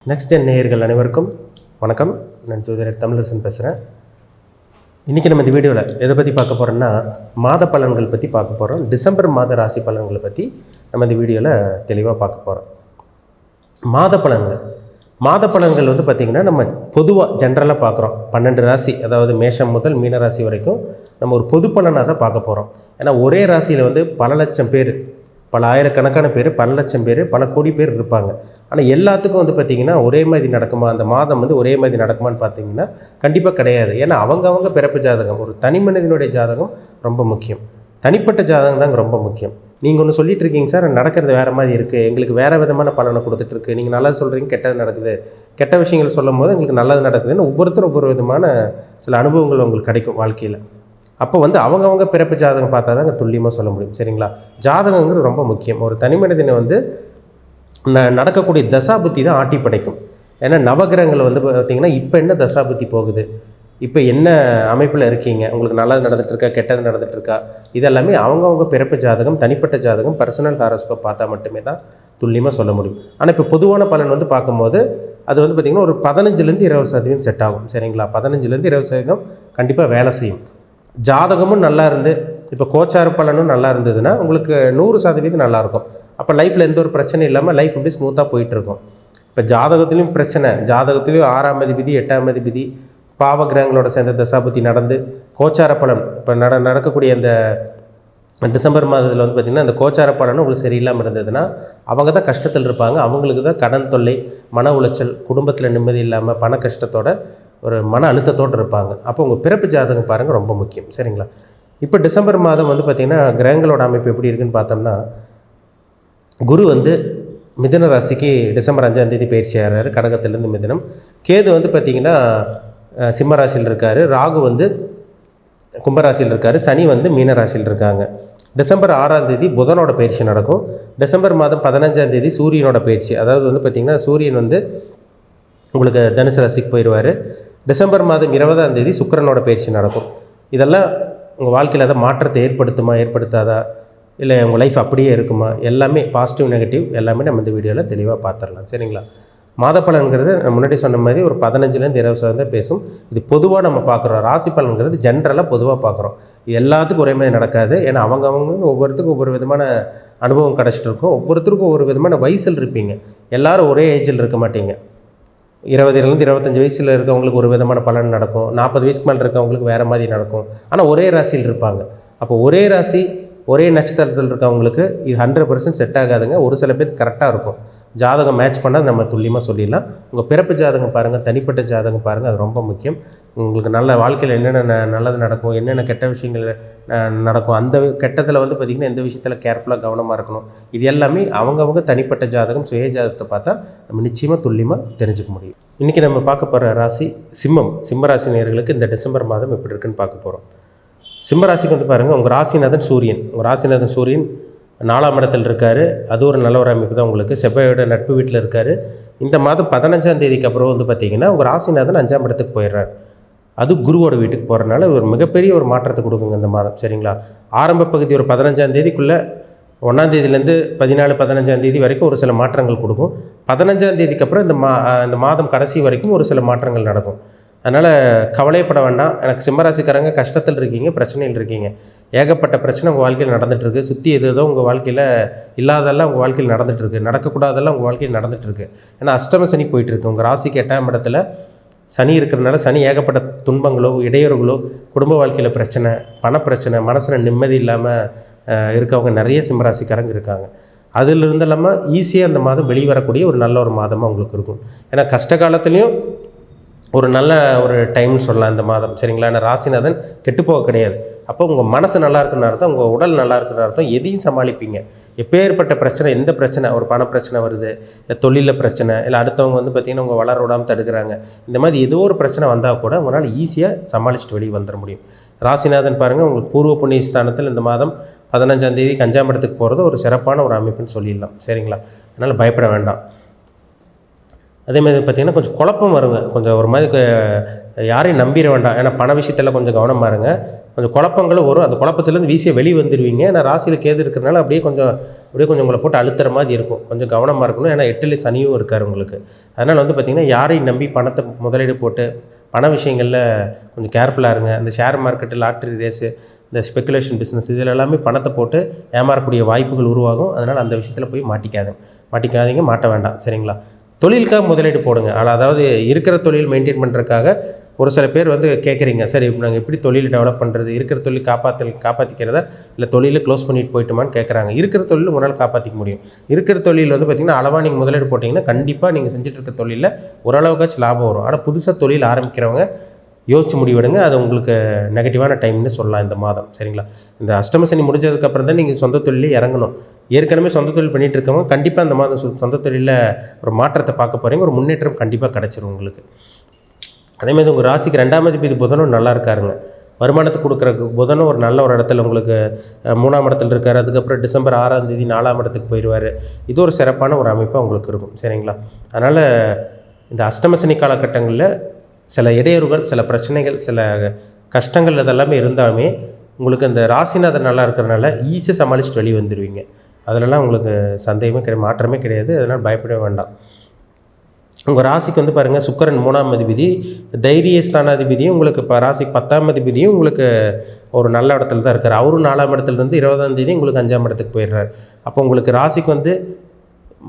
Next gen நேயர்கள் அனைவருக்கும் வணக்கம். நான் ஜோதிடர் தமிழரசன் பேசுகிறேன். இன்றைக்கி நம்ம இந்த வீடியோவில் எதை பற்றி பார்க்க போகிறோம்னா, மாத பலன்கள் பற்றி பார்க்க போகிறோம். டிசம்பர் மாத ராசி பலன்களை பற்றி நம்ம இந்த வீடியோவில் தெளிவாக பார்க்க போகிறோம். மாத பலன்கள் வந்து பார்த்திங்கன்னா, நம்ம பொதுவாக ஜென்ரலாக பார்க்குறோம். 12 ராசி, அதாவது மேஷம் முதல் மீன ராசி வரைக்கும் நம்ம ஒரு பொது பலனாக தான் பார்க்க போகிறோம். ஏன்னா ஒரே ராசியில் வந்து பல லட்சம் பேர், பல ஆயிரக்கணக்கான பேர், பல லட்சம் பேர், பல கோடி பேர் இருப்பாங்க. ஆனால் எல்லாத்துக்கும் வந்து பார்த்திங்கன்னா ஒரே மாதிரி நடக்குமா, அந்த மாதம் வந்து ஒரே மாதிரி நடக்குமான்னு பார்த்தீங்கன்னா கண்டிப்பாக கிடையாது. ஏன்னா அவங்க பிறப்பு ஜாதகம், ஒரு தனி மனிதனுடைய ஜாதகம் ரொம்ப முக்கியம். தனிப்பட்ட ஜாதகம் தாங்க ரொம்ப முக்கியம். நீங்கள் ஒன்று சொல்லிட்டு இருக்கீங்க சார், நடக்கிறது வேறு மாதிரி இருக்குது, எங்களுக்கு வேறு விதமான பலனை கொடுத்துட்ருக்கு, நீங்கள் நல்லது சொல்கிறீங்க, கெட்டது நடக்குது, கெட்ட விஷயங்கள் சொல்லும் போது எங்களுக்கு நல்லது நடக்குதுன்னு ஒவ்வொருத்தரும் ஒவ்வொரு விதமான சில அனுபவங்கள் உங்களுக்கு கிடைக்கும் வாழ்க்கையில். அப்போ வந்து அவங்க பிறப்பு ஜாதகம் பார்த்தா தான் துல்லியமாக சொல்ல முடியும். சரிங்களா? ஜாதகங்கிறது ரொம்ப முக்கியம். ஒரு தனி மனிதனை வந்து நடக்கக்கூடிய தசாபுத்தி தான் ஆட்டி படைக்கும். ஏன்னா நவகிரகங்கள் வந்து பார்த்திங்கன்னா இப்போ என்ன தசாபுத்தி போகுது, இப்போ என்ன அமைப்பில் இருக்கீங்க, உங்களுக்கு நல்லது நடந்துகிட்ருக்கா, கெட்டது நடந்துகிட்ருக்கா, இதெல்லாமே அவங்கவுங்க பிறப்பு ஜாதகம், தனிப்பட்ட ஜாதகம், பர்சனல் ஹாரோஸ்கோப் பார்த்தா மட்டுமே தான் துல்லியமாக சொல்ல முடியும். ஆனால் இப்போ பொதுவான பலன் வந்து பார்க்கும்போது அது வந்து பார்த்திங்கன்னா ஒரு 15-20% செட் ஆகும். சரிங்களா? 15-20% கண்டிப்பாக வேலை செய்யும். ஜாதகமும் நல்லா இருந்து இப்போ கோச்சார பலனும் நல்லா இருந்ததுன்னா உங்களுக்கு 100% நல்லாயிருக்கும். அப்போ லைஃப்பில் எந்த ஒரு பிரச்சனையும் இல்லாமல் லைஃப் இப்படி ஸ்மூத்தாக போயிட்டுருக்கும். இப்போ ஜாதகத்துலேயும் பிரச்சனை, ஜாதகத்துலேயும் 6ஆம் அதிபதி 8ஆம் அதிபதி பாவகிரகங்களோட சேர்ந்த தசாபுத்தி நடந்து கோச்சார பலன் இப்போ நடக்கக்கூடிய அந்த டிசம்பர் மாதத்தில் வந்து பார்த்திங்கன்னா அந்த கோச்சார பலனும் உங்களுக்கு சரியில்லாமல் இருந்ததுன்னா அவங்க தான் கஷ்டத்தில் இருப்பாங்க. அவங்களுக்கு தான் கடன் தொல்லை, மன உளைச்சல், குடும்பத்தில் நிம்மதி இல்லாமல் பண கஷ்டத்தோட ஒரு மன அழுத்தத்தோடு இருப்பாங்க. அப்போ உங்கள் பிறப்பு ஜாதகம் பாருங்கள், ரொம்ப முக்கியம். சரிங்களா? இப்போ டிசம்பர் மாதம் வந்து பார்த்திங்கன்னா கிரகங்களோட அமைப்பு எப்படி இருக்குதுன்னு பார்த்தோம்னா, குரு வந்து மிதுன ராசிக்கு டிசம்பர் 5ஆம் தேதி பயிற்சி ஆகிறாரு, கடகத்திலேருந்து மிதுனம். கேது வந்து பார்த்திங்கன்னா சிம்ம ராசியில் இருக்கார், ராகு வந்து கும்பராசியில் இருக்கார், சனி வந்து மீன ராசியில் இருக்காங்க. டிசம்பர் 6ஆம் தேதி புதனோட பயிற்சி நடக்கும். டிசம்பர் மாதம் 15ஆம் தேதி சூரியனோட பயிற்சி, அதாவது வந்து பார்த்திங்கன்னா சூரியன் வந்து உங்களுக்கு தனுசு ராசிக்கு போயிடுவார். டிசம்பர் மாதம் 20ஆம் தேதி சுக்கிரனோட பயிற்சி நடக்கும். இதெல்லாம் உங்கள் வாழ்க்கையில் அதை மாற்றத்தை ஏற்படுத்துமா, ஏற்படுத்தாதா, இல்லை உங்கள் லைஃப் அப்படியே இருக்குமா, எல்லாமே பாசிட்டிவ் நெகட்டிவ் எல்லாமே நம்ம இந்த வீடியோவில் தெளிவாக பார்த்துடலாம். சரிங்களா? மாத பலன்கிறது நான் முன்னாடி சொன்ன மாதிரி ஒரு 15-20% பேசும். இது பொதுவாக நம்ம பார்க்குறோம். ராசி பலன்கிறது ஜென்ரலாக பொதுவாக பார்க்குறோம். எல்லாத்துக்கும் ஒரே மாதிரி நடக்காது. ஏன்னா அவங்க ஒவ்வொருத்தருக்கும் ஒவ்வொரு விதமான அனுபவம் கிடச்சிட்டு இருக்கும். ஒவ்வொருத்தருக்கும் ஒவ்வொரு விதமான வயசில் இருப்பீங்க. எல்லோரும் ஒரே ஏஜில் இருக்க மாட்டீங்க. 20-25 வயசில் இருக்கவங்களுக்கு ஒரு விதமான பலன் நடக்கும். 40 வயசுக்கு மேலே இருக்கவங்களுக்கு வேறு மாதிரி நடக்கும். ஆனால் ஒரே ராசியில் இருப்பாங்க. அப்போ ஒரே ராசி ஒரே நட்சத்திரத்தில் இருக்கவங்களுக்கு இது 100% செட் ஆகாதுங்க. ஒரு சில பேர் கரெக்டாக இருக்கும். ஜாதகம் மேட்ச் பண்ணால் நம்ம துல்லியமாக சொல்லிடலாம். உங்கள் பிறப்பு ஜாதகம் பாருங்கள், தனிப்பட்ட ஜாதகம் பாருங்கள், அது ரொம்ப முக்கியம். உங்களுக்கு நல்ல வாழ்க்கையில் என்னென்ன நல்லது நடக்கும், என்னென்ன கெட்ட விஷயங்கள் நடக்கும், அந்த கெட்டத்தில் வந்து பார்த்திங்கன்னா எந்த விஷயத்தில் கேர்ஃபுல்லாக கவனமாக இருக்கணும், இது எல்லாமே அவங்கவுங்க தனிப்பட்ட ஜாதகம், சுய ஜாதகத்தை பார்த்தா நம்ம நிச்சயமாக துல்லியமாக தெரிஞ்சுக்க முடியும். இன்றைக்கி நம்ம பார்க்க போகிற ராசி சிம்மம். சிம்ம ராசி நேயர்களுக்கு இந்த டிசம்பர் மாதம் எப்படி இருக்குன்னு பார்க்க போகிறோம். சிம்ம ராசிக்கு வந்து பாருங்கள், உங்கள் ராசிநாதன் சூரியன். உங்கள் ராசிநாதன் சூரியன் 4ஆம் இடத்தில் இருக்கார். அது ஒரு நல்ல ஒரு அமைப்பு தான். உங்களுக்கு செவ்வாயோட நட்பு வீட்டில் இருக்கார். இந்த மாதம் 15ஆம் தேதிக்கு அப்புறம் வந்து பார்த்திங்கன்னா உங்கள் ராசிநாதன் 5ஆம் இடத்துக்கு போயிடுறார். அது குருவோட வீட்டுக்கு போகிறனால ஒரு மிகப்பெரிய ஒரு மாற்றத்தை கொடுக்குங்க இந்த மாதம். சரிங்களா? ஆரம்ப பகுதி ஒரு 15ஆம் தேதிக்குள்ளே 1ஆம் தேதியிலேருந்து 14-15ஆம் தேதி வரைக்கும் ஒரு சில மாற்றங்கள் கொடுக்கும். 15ஆம் தேதிக்கு அப்புறம் இந்த மாதம் கடைசி வரைக்கும் ஒரு சில மாற்றங்கள் நடக்கும். அதனால் கவலைப்பட வேண்டாம். எனக்கு சிம்மராசிக்காரங்க கஷ்டத்தில் இருக்கீங்க, பிரச்சனையில் இருக்கீங்க, ஏகப்பட்ட பிரச்சனை உங்கள் வாழ்க்கையில் நடந்துகிட்ருக்கு. சுற்றி எதோ உங்கள் வாழ்க்கையில் இல்லாதெல்லாம் உங்கள் வாழ்க்கையில் நடந்துகிட்ருக்கு, நடக்கக்கூடாதெல்லாம் உங்கள் வாழ்க்கையில் நடந்துகிட்ருக்கு. ஏன்னா அஷ்டம சனி போயிட்டுருக்கு. உங்கள் ராசிக்கு 8ஆம் இடத்துல சனி இருக்கிறதுனால சனி ஏகப்பட்ட துன்பங்களோ, இடையூறுகளோ, குடும்ப வாழ்க்கையில் பிரச்சனை, பணப்பிரச்சனை, மனசில் நிம்மதி இல்லாமல் இருக்கவங்க நிறைய சிம்மராசிக்காரங்க இருக்காங்க. அதிலிருந்து இல்லாமல் ஈஸியாக அந்த மாதம் வெளிவரக்கூடிய ஒரு நல்ல ஒரு மாதமாக உங்களுக்கு இருக்கும். ஏன்னா கஷ்ட காலத்துலேயும் ஒரு நல்ல ஒரு டைம்னு சொல்லலாம் இந்த மாதம். சரிங்களா? ஏன்னா ராசிநாதன் கெட்டுப்போக கிடையாது. அப்போ உங்கள் மனசு நல்லா இருக்குன்னு அர்த்தம், உங்கள் உடல் நல்லா இருக்குன்னு அர்த்தம். எதையும் சமாளிப்பீங்க. எப்பேற்பட்ட பிரச்சனை, எந்த பிரச்சனை, ஒரு பண பிரச்சனை வருது, இல்லை தொழிலில் பிரச்சனை, இல்லை அடுத்தவங்க வந்து பார்த்திங்கன்னா உங்கள் வளர விடாமல் தடுக்கிறாங்க, இந்த மாதிரி ஏதோ ஒரு பிரச்சனை வந்தால் கூட உங்களால் ஈஸியாக சமாளிச்சுட்டு வெளியே வந்துட முடியும். ராசிநாதன் பாருங்கள், உங்களுக்கு பூர்வ புண்ணிய ஸ்தானத்தில் இந்த மாதம் 15ஆம் தேதிக்கு 5ஆம் இடத்துக்கு போகிறது ஒரு சிறப்பான ஒரு அமைப்புன்னு சொல்லிடலாம். சரிங்களா? அதனால் பயப்பட வேண்டாம். அதேமாதிரி பார்த்திங்கன்னா கொஞ்சம் குழப்பம் வருங்க, கொஞ்சம் ஒரு மாதிரி யாரையும் நம்பிட வேண்டாம். ஏன்னா பண விஷயத்தில் கொஞ்சம் கவனமாக இருங்க. கொஞ்சம் குழப்பங்களும் வரும், அந்த குழப்பத்துலேருந்து வீசிய வெளியே வந்துடுவீங்க. ஏன்னா ராசியில் கேது இருக்கிறனால அப்படியே கொஞ்சம் உங்களை போட்டு அழுத்துற மாதிரி இருக்கும். கொஞ்சம் கவனமாக இருக்கணும். ஏன்னா 8ல் சனியும் இருக்கார் உங்களுக்கு. அதனால் வந்து பார்த்திங்கன்னா யாரையும் நம்பி பணத்தை முதலீடு போட்டு பண விஷயங்களில் கொஞ்சம் கேர்ஃபுல்லாக இருங்க. இந்த ஷேர் மார்க்கெட்டு, லாட்ரி ரேஸு, இந்த ஸ்பெக்குலேஷன் பிஸ்னஸ் இதில் எல்லாமே பணத்தை போட்டு ஏமாறக்கூடிய வாய்ப்புகள் உருவாகும். அதனால் அந்த விஷயத்தில் போய் மாட்டிக்காதீங்க, மாட்ட வேண்டாம். சரிங்களா? தொழிலுக்காக முதலீடு போடுங்க. அதாவது இருக்கிற தொழில் மெயின்டைன் பண்ணுறதுக்காக ஒரு சில பேர் வந்து கேட்குறீங்க, சரி இப்போ நாங்கள் எப்படி தொழில் டெவலப் பண்ணுறது, இருக்கிற தொழில் காப்பாற்றிக்கிறதா இல்லை தொழிலை க்ளோஸ் பண்ணிட்டு போயிட்டோமான்னு கேட்குறாங்க. இருக்கிற தொழில் உங்களால் காப்பாற்றிக்க முடியும். இருக்கிற தொழில் வந்து பார்த்திங்கன்னா அளவாக நீங்கள் முதலீடு போட்டிங்கன்னா கண்டிப்பாக நீங்கள் செஞ்சுட்டு இருக்க தொழிலில் ஓரளவுக்காச்சும் லாபம் வரும். ஆனால் புதுசாக தொழில் ஆரம்பிக்கிறவங்க யோசிச்சு முடிவெடுங்க. அது உங்களுக்கு நெகட்டிவான டைம்னு சொல்லலாம் இந்த மாதம். சரிங்களா? இந்த அஷ்டம சனி முடிஞ்சதுக்கப்புறம் தான் நீங்கள் சொந்த தொழிலே இறங்கணும். ஏற்கனவே சொந்த தொழில் பண்ணிகிட்டு இருக்கவங்க கண்டிப்பாக அந்த மாதம் சொந்த தொழிலில் ஒரு மாற்றத்தை பார்க்க போகிறீங்க. ஒரு முன்னேற்றம் கண்டிப்பாக கிடச்சிரும் உங்களுக்கு. அதேமாதிரி உங்கள் ராசிக்கு 2ஆம் அதிபதி புதனும் நல்லா இருக்காருங்க. வருமானத்தை கொடுக்குற புதனும் ஒரு நல்ல ஒரு இடத்துல உங்களுக்கு 3ஆம் இடத்துல இருக்கார். அதுக்கப்புறம் டிசம்பர் 6ஆம் தேதி 4ஆம் இடத்துக்கு போயிடுவார். இது ஒரு சிறப்பான ஒரு அமைப்பாக உங்களுக்கு இருக்கும். சரிங்களா? அதனால் இந்த அஷ்டம சனி காலகட்டங்களில் சில இடையூறுகள், சில பிரச்சனைகள், சில கஷ்டங்கள் இதெல்லாமே இருந்தாலுமே உங்களுக்கு அந்த ராசிநாதன் நல்லா இருக்கிறனால ஈஸியாக சமாளிச்சுட்டு வெளியே வந்துடுவீங்க. அதிலலாம் உங்களுக்கு சந்தேகமே மாற்றமே கிடையாது. அதனால் பயப்படவே வேண்டாம். உங்கள் ராசிக்கு வந்து பாருங்கள், சுக்கிரன் 3ஆம் அதிபதி, தைரிய ஸ்தானாதிபதியும் உங்களுக்கு இப்போ ராசிக்கு 10ஆம் அதிபதியும் உங்களுக்கு ஒரு நல்ல இடத்துல தான் இருக்கார். அவரும் 4ஆம் இடத்துலேருந்து 20ஆம் தேதி உங்களுக்கு 5ஆம் இடத்துக்கு போயிடுறார். அப்போ உங்களுக்கு ராசிக்கு வந்து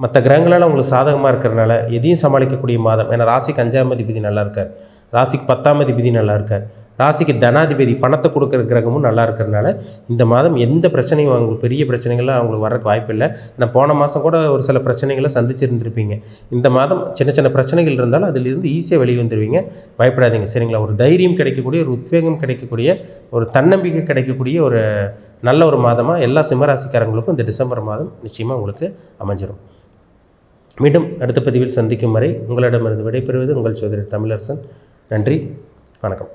மற்ற கிரகங்களால் உங்களுக்கு சாதகமாக இருக்கிறனால எதையும் சமாளிக்கக்கூடிய மாதம். ஏன்னா ராசிக்கு 5ஆம் அதிபதி நல்லா இருக்கார், ராசிக்கு 10ஆம் அதிபதி நல்லா இருக்கார், ராசிக்கு தனாதிபதி பணத்தை கொடுக்குற கிரகமும் நல்லா இருக்கிறனால இந்த மாதம் எந்த பிரச்சனையும் அவங்களுக்கு பெரிய பிரச்சனைகள்லாம் அவங்களுக்கு வரக்கு வாய்ப்பு இல்லை. ஏன்னா போன மாதம் கூட ஒரு சில பிரச்சனைகளை சந்திச்சிருந்துருப்பீங்க. இந்த மாதம் சின்ன சின்ன பிரச்சனைகள் இருந்தாலும் அதிலிருந்து ஈஸியாக வெளியே வந்துடுவீங்க. பயப்படாதீங்க. சரிங்களா? ஒரு தைரியம் கிடைக்கக்கூடிய, ஒரு உத்வேகம் கிடைக்கக்கூடிய, ஒரு தன்னம்பிக்கை கிடைக்கக்கூடிய ஒரு நல்ல ஒரு மாதமாக எல்லா சிம்மராசிக்காரங்களுக்கும் இந்த டிசம்பர் மாதம் நிச்சயமாக உங்களுக்கு அமைஞ்சிடும். மீண்டும் அடுத்த பதிவில் சந்திக்கும் வரை உங்களிடமிருந்து விடைபெறுவது உங்கள் சோதரர் தமிழரசன். நன்றி, வணக்கம்.